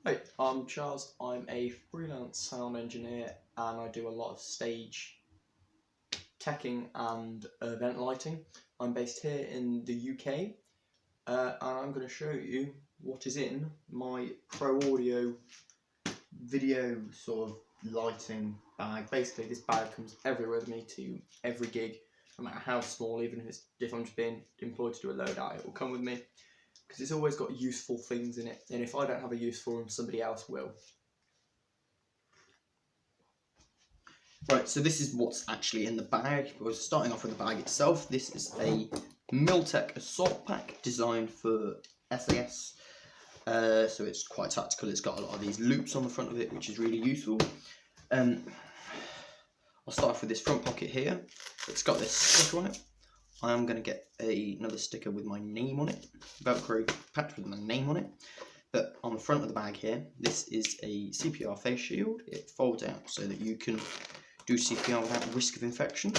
Hi, I'm Charles. I'm a freelance sound engineer and I do a lot of stage teching and event lighting. I'm based here in the UK and I'm going to show you what is in my Pro Audio video sort of lighting bag. Basically, this bag comes everywhere with me to every gig, no matter how small, even if I'm just being employed to do a load out, it will come with me. Because it's always got useful things in it, and if I don't have a use for them, somebody else will. Right, so this is what's actually in the bag. We're starting off with the bag itself. This is a Miltech assault pack designed for SAS. So it's quite tactical. It's got a lot of these loops on the front of it, which is really useful. I'll start off with this front pocket here. It's got this sticker on it. I am going to get another sticker with my name on it, Velcro patch with my name on it. But on the front of the bag here, this is a CPR face shield. It folds out so that you can do CPR without risk of infection,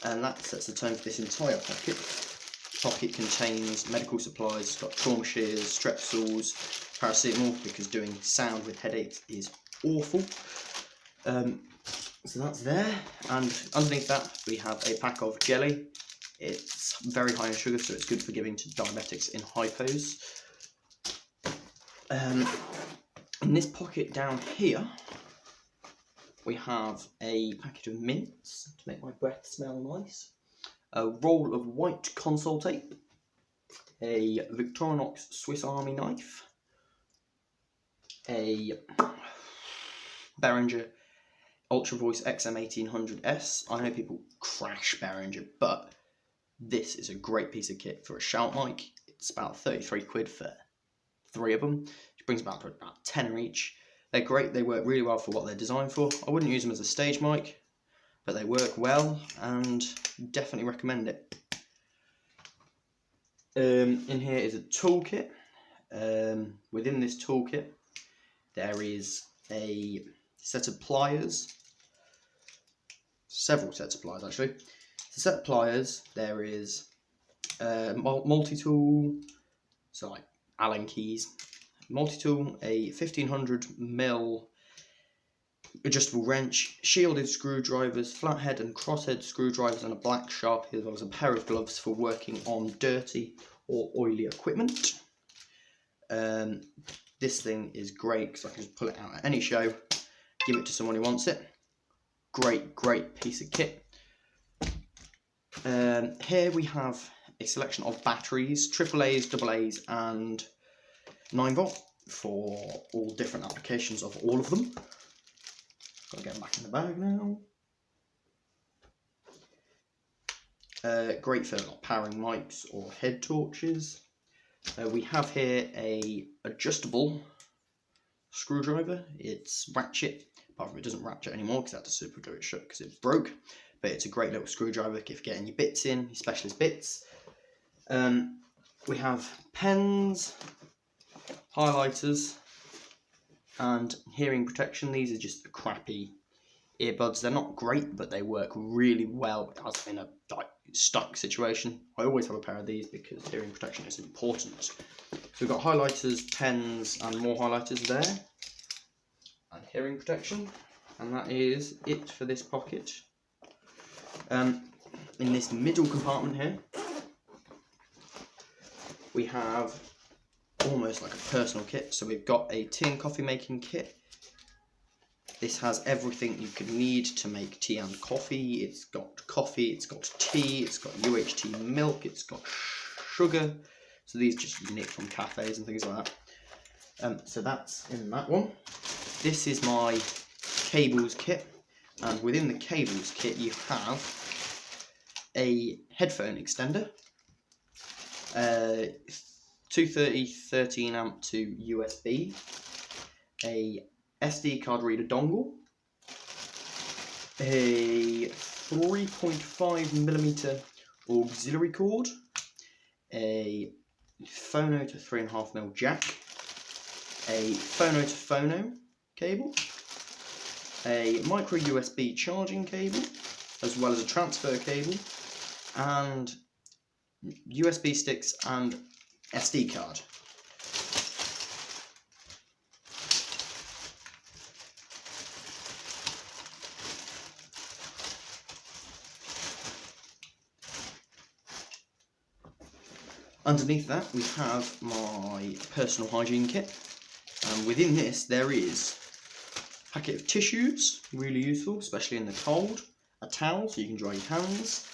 and that sets the tone for this entire pocket. The pocket contains medical supplies. It's got trauma shears, strepsils, paracetamol, because doing sound with headaches is awful. So that's there, and underneath that we have a pack of jelly. It's very high in sugar, so it's good for giving to diabetics in hypos. In this pocket down here, we have a packet of mints to make my breath smell nice, a roll of white console tape, a Victorinox Swiss Army knife, a Behringer Ultra Voice XM1800S. I know people crash Behringer, but this is a great piece of kit for a shout mic. It's about 33 quid for 3 of them, which brings about 10 each. They're great, they work really well for what they're designed for. I wouldn't use them as a stage mic, but they work well and definitely recommend it. In here is a toolkit. Within this toolkit, there is a set of pliers, several sets of pliers actually. It's a set of pliers. There is a multi-tool, so like Allen keys, multi-tool, a 1500mm adjustable wrench, shielded screwdrivers, flathead and crosshead screwdrivers, and a black Sharpie, as well as a pair of gloves for working on dirty or oily equipment. This thing is great because I can just pull it out at any show, give it to someone who wants it. Great piece of kit. Here we have a selection of batteries, AAAs, AA's and 9V for all different applications of all of them. Gotta get them back in the bag now. Great for powering mics or head torches. We have here a adjustable screwdriver. It's ratchet, apart from it doesn't ratchet anymore because I had to super glue it shut because it broke. But it's a great little screwdriver if you're getting your bits in, your specialist bits. We have pens, highlighters, and hearing protection. These are just crappy earbuds. They're not great, but they work really well as in a stuck situation. I always have a pair of these because hearing protection is important. So we've got highlighters, pens, and more highlighters there, and hearing protection, and that is it for this pocket. In this middle compartment here, we have almost like a personal kit. So we've got a tea and coffee making kit. This has everything you could need to make tea and coffee. It's got coffee, it's got tea, it's got UHT milk, it's got sugar. So these just nick from cafes and things like that. So that's in that one. This is my cables kit, and within the cables kit you have a headphone extender, 230 13 amp to USB, a SD card reader dongle, a 3.5mm auxiliary cord, a phono to 3.5mm jack, a phono to phono cable, a micro USB charging cable, as well as a transfer cable, and USB sticks and SD card. Underneath that we have my personal hygiene kit, and within this there is a packet of tissues, really useful, especially in the cold, a towel so you can dry your hands,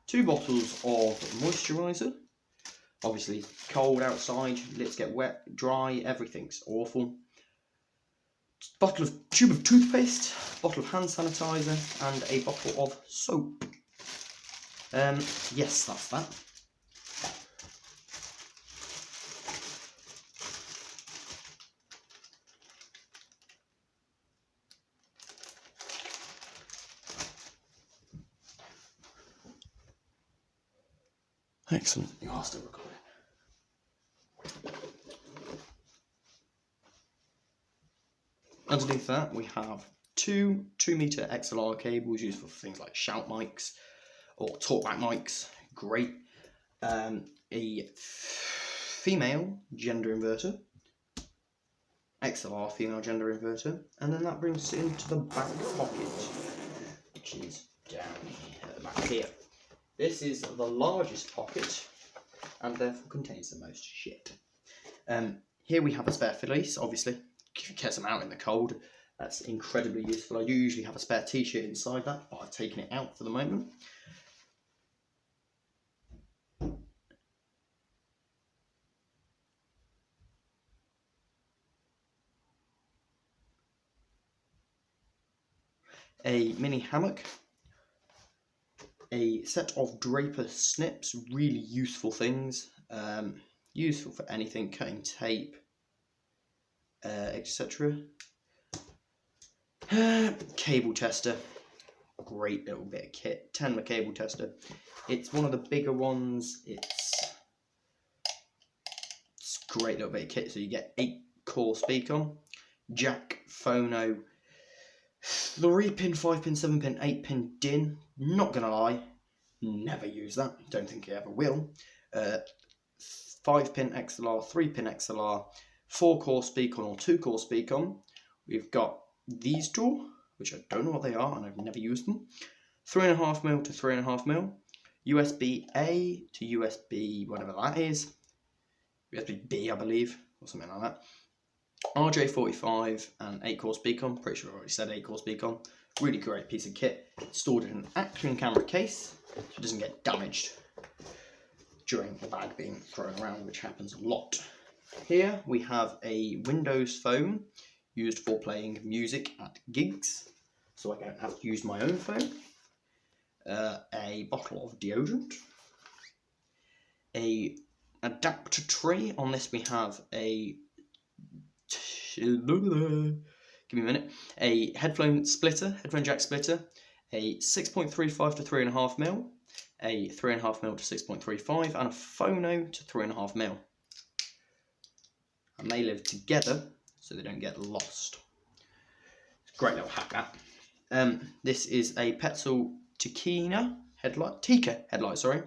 2 bottles of moisturiser, obviously cold outside, lips get wet, dry, everything's awful, tube of toothpaste, bottle of hand sanitizer, and a bottle of soap. Yes, that's that. Excellent. You are still recording. Underneath that we have 2 2-meter XLR cables used for things like shout mics or talkback mics. Great. A female gender inverter, XLR female gender inverter, and then that brings us into the back pocket, which is down here, at the back here. This is the largest pocket and therefore contains the most shit. Here we have a spare fleece, obviously, if you get them out in the cold. That's incredibly useful. I do usually have a spare t-shirt inside that, but I've taken it out for the moment. A mini hammock, a set of Draper snips, really useful things, useful for anything, cutting tape, etc. Cable tester, great little bit of kit, 10mm cable tester. It's one of the bigger ones. It's a great little bit of kit. So you get 8-core speaker, jack, phono, 3-pin, 5-pin, 7-pin, 8-pin DIN. Not gonna lie, never use that. Don't think I ever will. 5-pin XLR, 3-pin XLR, 4-core speaker or 2-core speaker. We've got these two, which I don't know what they are and I've never used them. 3.5mm to 3.5mm, USB-A to USB, whatever that is, USB-B I believe, or something like that. RJ45 and 8-core speaker, pretty sure I already said 8-core speaker. Really great piece of kit, stored in an action camera case so it doesn't get damaged during the bag being thrown around, which happens a lot. Here we have a Windows phone used for playing music at gigs, so I don't have to use my own phone. A bottle of deodorant. A adapter tray. On this we have a give me a minute. A headphone jack splitter. A 6.35 to 3.5mm. A 3.5mm to 6.35, and a phono to 3.5mm. And they live together so they don't get lost. It's a great little hack that. This is a Petzl Tikka headlight, sorry.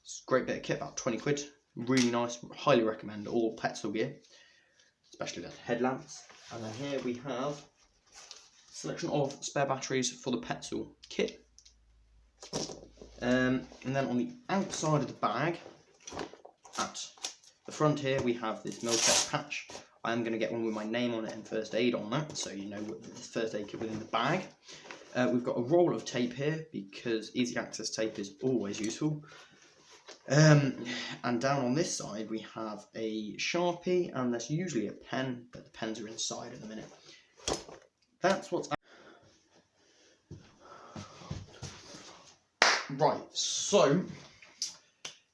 It's a great bit of kit, about 20 quid. Really nice, highly recommend all Petzl gear, especially the headlamps. And then here we have a selection of spare batteries for the Petzl kit. And then on the outside of the bag, at the front here, we have this Miltech patch. I am going to get one with my name on it and first aid on that, so you know what the first aid kit within the bag. We've got a roll of tape here because easy access tape is always useful. And down on this side we have a Sharpie, and there's usually a pen, but the pens are inside in a minute. That's what's right. So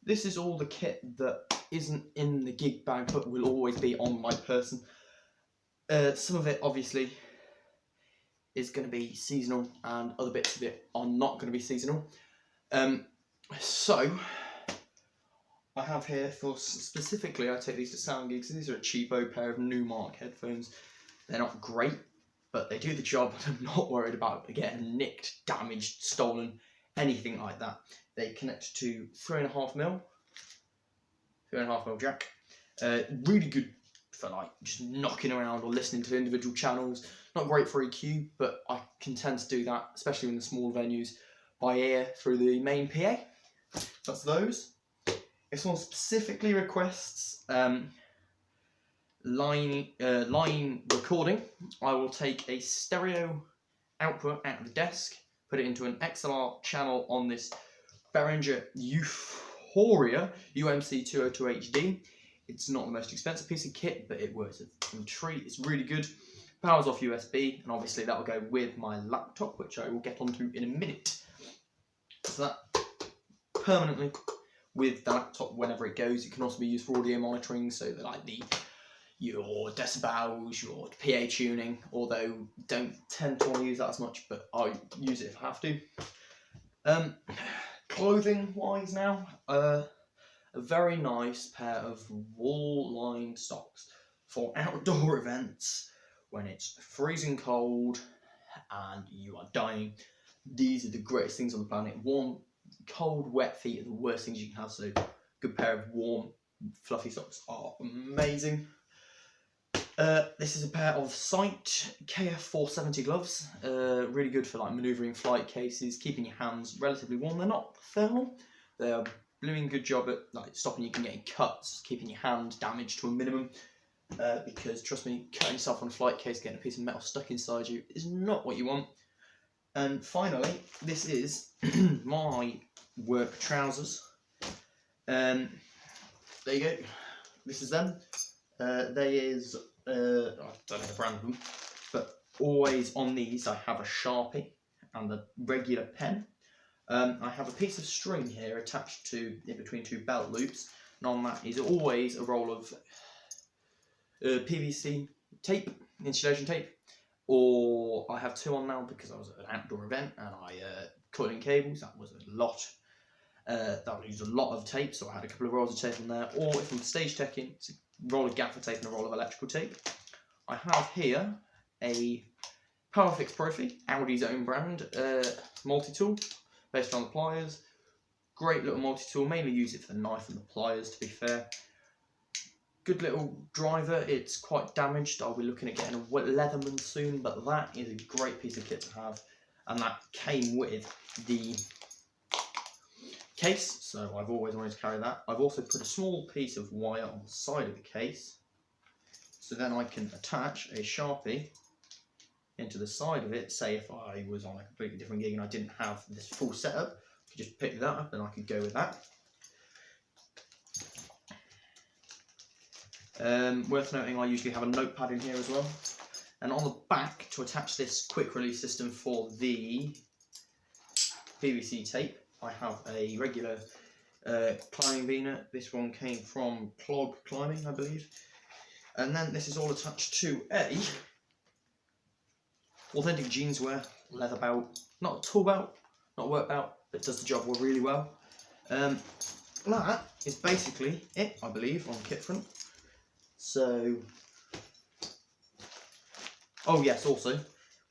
this is all the kit that isn't in the gig bag but will always be on my person. Some of it obviously is going to be seasonal and other bits of it are not going to be seasonal. So I have here, for specifically, I take these to sound gigs. These are a cheapo pair of Newmark headphones. They're not great, but they do the job. I'm not worried about getting nicked, damaged, stolen, anything like that. They connect to 3.5mm jack. Really good for like just knocking around or listening to individual channels. Not great for EQ, but I can tend to do that, especially in the small venues, by ear through the main PA. That's those. This one specifically requests line recording. I will take a stereo output out of the desk, put it into an XLR channel on this Behringer Euphoria UMC 202 HD. It's not the most expensive piece of kit, but it works a treat. It's really good. Powers off USB, and obviously that will go with my laptop, which I will get onto in a minute. So that permanently with the laptop whenever it goes. It can also be used for audio monitoring, so that like your decibels, your PA tuning, although don't tend to want to use that as much, but I use it if I have to. Clothing wise now, a very nice pair of wool-lined socks for outdoor events when it's freezing cold and you are dying. These are the greatest things on the planet. Warm, cold, wet feet are the worst things you can have, so a good pair of warm, fluffy socks are amazing. This is a pair of Sight KF470 gloves. Really good for like manoeuvring flight cases, keeping your hands relatively warm. They're not thermal. They are doing a good job at like stopping you from getting cuts, keeping your hand damage to a minimum. Because trust me, cutting yourself on a flight case, getting a piece of metal stuck inside you is not what you want. And finally, this is my work trousers. There you go. This is them. I don't know the brand of them, but always on these I have a Sharpie and a regular pen. I have a piece of string here attached to in between two belt loops, and on that is always a roll of PVC tape, insulation tape, or I have two on now because I was at an outdoor event and I cut in cables. That was a lot. That would use a lot of tape, so I had a couple of rolls of tape on there. Or if I'm stage teching, it's a roll of gaffer tape and a roll of electrical tape. I have here a Powerfix Profi, Audi's own brand, multi-tool based on the pliers. Great little multi-tool, mainly use it for the knife and the pliers, to be fair. Good little driver. It's quite damaged. I'll be looking at getting a Leatherman soon, but that is a great piece of kit to have, and that came with the case, so I've always wanted to carry that. I've also put a small piece of wire on the side of the case, so then I can attach a Sharpie into the side of it. Say if I was on a completely different gig and I didn't have this full setup, I could just pick that up and I could go with that. Worth noting, I usually have a notepad in here as well. And on the back, to attach this quick release system for the PVC tape, I have a regular climbing beaner. This one came from Clog Climbing, I believe. And then this is all attached to a authentic jeanswear leather belt. Not a tool belt, not a work belt, but it does the job really well. That is basically it, I believe, on the kit front. So, oh yes, also,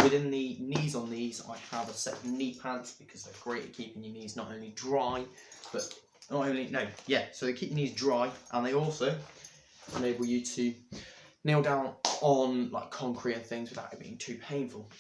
within the knees on these, I have a set of knee pads because they're great at keeping your knees not only dry, but so they keep your knees dry, and they also enable you to kneel down on like concrete and things without it being too painful.